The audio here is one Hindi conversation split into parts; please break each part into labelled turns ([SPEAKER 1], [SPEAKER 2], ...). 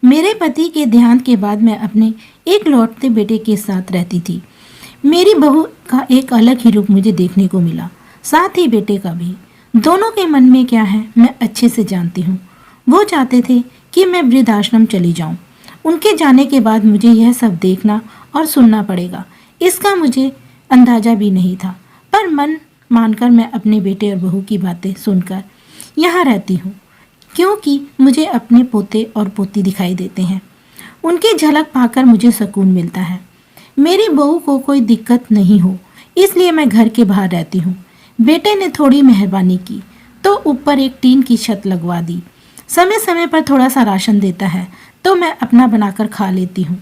[SPEAKER 1] मेरे पति के देहांत के बाद मैं अपने एक लौटते बेटे के साथ रहती थी। मेरी बहू का एक अलग ही रूप मुझे देखने को मिला, साथ ही बेटे का भी। दोनों के मन में क्या है मैं अच्छे से जानती हूँ। वो चाहते थे कि मैं वृद्धाश्रम चली जाऊं। उनके जाने के बाद मुझे यह सब देखना और सुनना पड़ेगा, इसका मुझे अंदाजा भी नहीं था। पर मन मानकर मैं अपने बेटे और बहू की बातें सुनकर यहाँ रहती हूँ, क्योंकि मुझे अपने पोते और पोती दिखाई देते हैं। उनकी झलक पाकर मुझे सुकून मिलता है। मेरी बहू को कोई दिक्कत नहीं हो, इसलिए मैं घर के बाहर रहती हूँ। बेटे ने थोड़ी मेहरबानी की तो ऊपर एक टीन की छत लगवा दी। समय समय पर थोड़ा सा राशन देता है तो मैं अपना बनाकर खा लेती हूँ।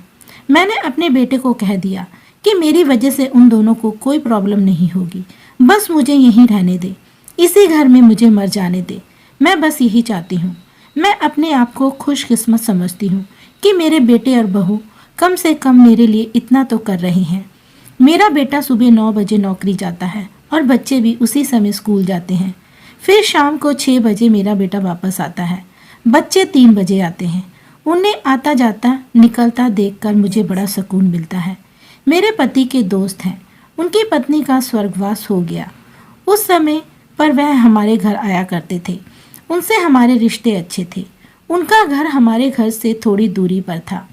[SPEAKER 1] मैंने अपने बेटे को कह दिया कि मेरी वजह से उन दोनों को कोई प्रॉब्लम नहीं होगी, बस मुझे यहीं रहने दे, इसी घर में मुझे मर जाने दे। मैं बस यही चाहती हूँ। मैं अपने आप को खुशकिस्मत समझती हूँ कि मेरे बेटे और बहू कम से कम मेरे लिए इतना तो कर रहे हैं। मेरा बेटा सुबह 9 बजे नौकरी जाता है और बच्चे भी उसी समय स्कूल जाते हैं। फिर शाम को 6 बजे मेरा बेटा वापस आता है। बच्चे 3 बजे आते हैं। उन्हें आता जाता निकलता देखकर मुझे बड़ा सुकून मिलता है। मेरे पति के दोस्त हैं, उनकी पत्नी का स्वर्गवास हो गया। उस समय पर वह हमारे घर आया करते थे। उनसे हमारे रिश्ते अच्छे थे। उनका घर हमारे घर से थोड़ी दूरी पर था।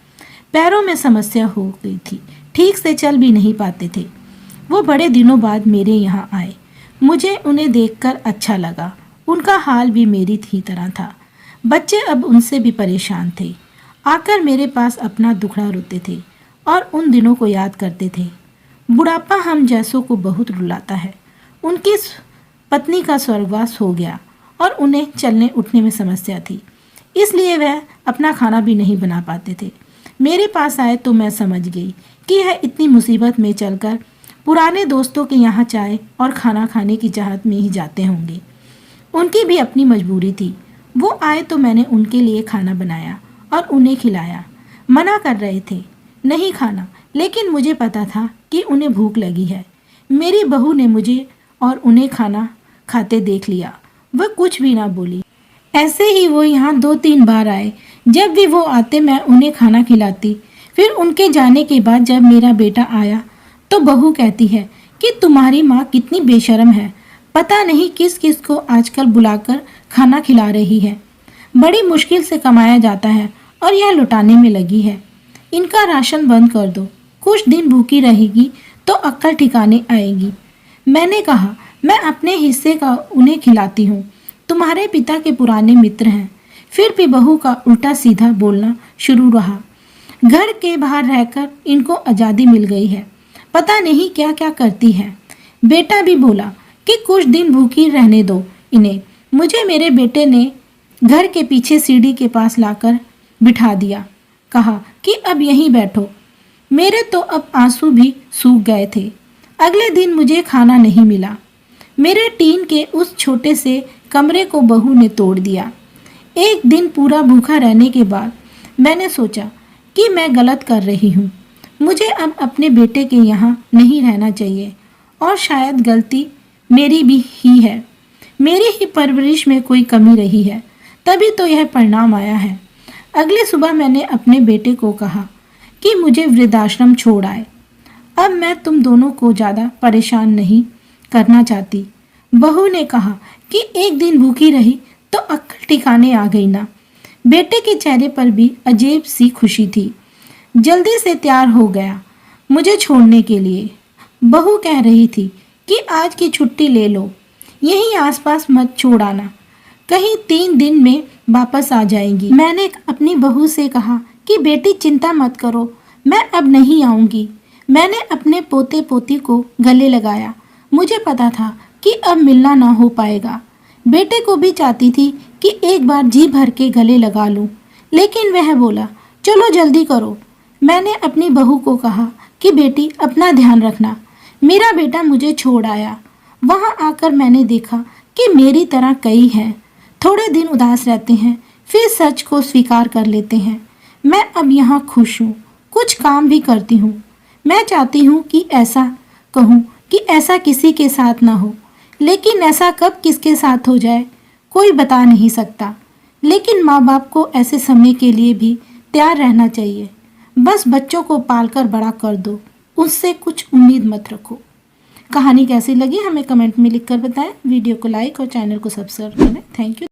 [SPEAKER 1] पैरों में समस्या हो गई थी, ठीक से चल भी नहीं पाते थे। वो बड़े दिनों बाद मेरे यहाँ आए। मुझे उन्हें देखकर अच्छा लगा। उनका हाल भी मेरी ही तरह था। बच्चे अब उनसे भी परेशान थे। आकर मेरे पास अपना दुखड़ा रोते थे और उन दिनों को याद करते थे। बुढ़ापा हम जैसों को बहुत रुलाता है। उनकी पत्नी का स्वर्गवास हो गया और उन्हें चलने उठने में समस्या थी, इसलिए वह अपना खाना भी नहीं बना पाते थे। मेरे पास आए तो मैं समझ गई कि यह इतनी मुसीबत में चलकर पुराने दोस्तों के यहाँ चाय और खाना खाने की चाहत में ही जाते होंगे। उनकी भी अपनी मजबूरी थी। वो आए तो मैंने उनके लिए खाना बनाया और उन्हें खिलाया। मना कर रहे थे नहीं खाना, लेकिन मुझे पता था कि उन्हें भूख लगी है। मेरी बहू ने मुझे और उन्हें खाना खाते देख लिया। वह कुछ भी ना बोली। ऐसे ही वो यहाँ 2-3 बार आए। जब भी वो आते मैं उन्हें खाना खिलाती। फिर उनके जाने के बाद जब मेरा बेटा आया तो बहू कहती है कि तुम्हारी माँ कितनी बेशर्म है, पता नहीं किस किस को आजकल बुलाकर खाना खिला रही है। बड़ी मुश्किल से कमाया जाता है और यह लुटाने में लगी है। इनका राशन बंद कर दो, कुछ दिन भूखी रहेगी तो अक्ल ठिकाने आएगी। मैंने कहा मैं अपने हिस्से का उन्हें खिलाती हूँ, तुम्हारे पिता के पुराने मित्र हैं। फिर भी बहू का उल्टा सीधा बोलना शुरू रहा। घर के बाहर रहकर इनको आज़ादी मिल गई है, पता नहीं क्या क्या करती है। बेटा भी बोला कि कुछ दिन भूखी रहने दो इन्हें। मुझे मेरे बेटे ने घर के पीछे सीढ़ी के पास लाकर बिठा दिया। कहा कि अब यहीं बैठो। मेरे तो अब आंसू भी सूख गए थे। अगले दिन मुझे खाना नहीं मिला। मेरे टीन के उस छोटे से कमरे को बहू ने तोड़ दिया। एक दिन पूरा भूखा रहने के बाद मैंने सोचा कि मैं गलत कर रही हूँ। मुझे अब अपने बेटे के यहाँ नहीं रहना चाहिए और शायद गलती मेरी भी ही है। मेरी ही परवरिश में कोई कमी रही है, तभी तो यह परिणाम आया है। अगली सुबह मैंने अपने बेटे को कहा कि मुझे वृद्धाश्रम छोड़ आए। अब मैं तुम दोनों को ज़्यादा परेशान नहीं करना चाहती। बहू ने कहा कि एक दिन भूखी रही तो अक्ल ठिकाने आ गई ना। बेटे के चेहरे पर भी अजीब सी खुशी थी। जल्दी से तैयार हो गया मुझे छोड़ने के लिए। बहू कह रही थी कि आज की छुट्टी ले लो, यहीं आसपास मत छोड़ आना, कहीं 3 दिन में वापस आ जाएंगी। मैंने अपनी बहू से कहा कि बेटी चिंता मत करो, मैं अब नहीं आऊँगी। मैंने अपने पोते पोती को गले लगाया। मुझे पता था कि अब मिलना ना हो पाएगा। बेटे को भी चाहती थी कि एक बार जी भर के गले लगा लूं, लेकिन वह बोला चलो जल्दी करो। मैंने अपनी बहू को कहा कि बेटी अपना ध्यान रखना। मेरा बेटा मुझे छोड़ आया। वहां आकर मैंने देखा कि मेरी तरह कई हैं, थोड़े दिन उदास रहते हैं, फिर सच को स्वीकार कर लेते हैं। मैं अब यहाँ खुश हूँ, कुछ काम भी करती हूँ। मैं चाहती हूँ कि ऐसा कहूँ कि ऐसा किसी के साथ ना हो, लेकिन ऐसा कब किसके साथ हो जाए कोई बता नहीं सकता। लेकिन माँ बाप को ऐसे समय के लिए भी तैयार रहना चाहिए। बस बच्चों को पालकर बड़ा कर दो, उससे कुछ उम्मीद मत रखो। कहानी कैसी लगी हमें कमेंट में लिखकर बताएं। वीडियो को लाइक और चैनल को सब्सक्राइब करें। Thank you.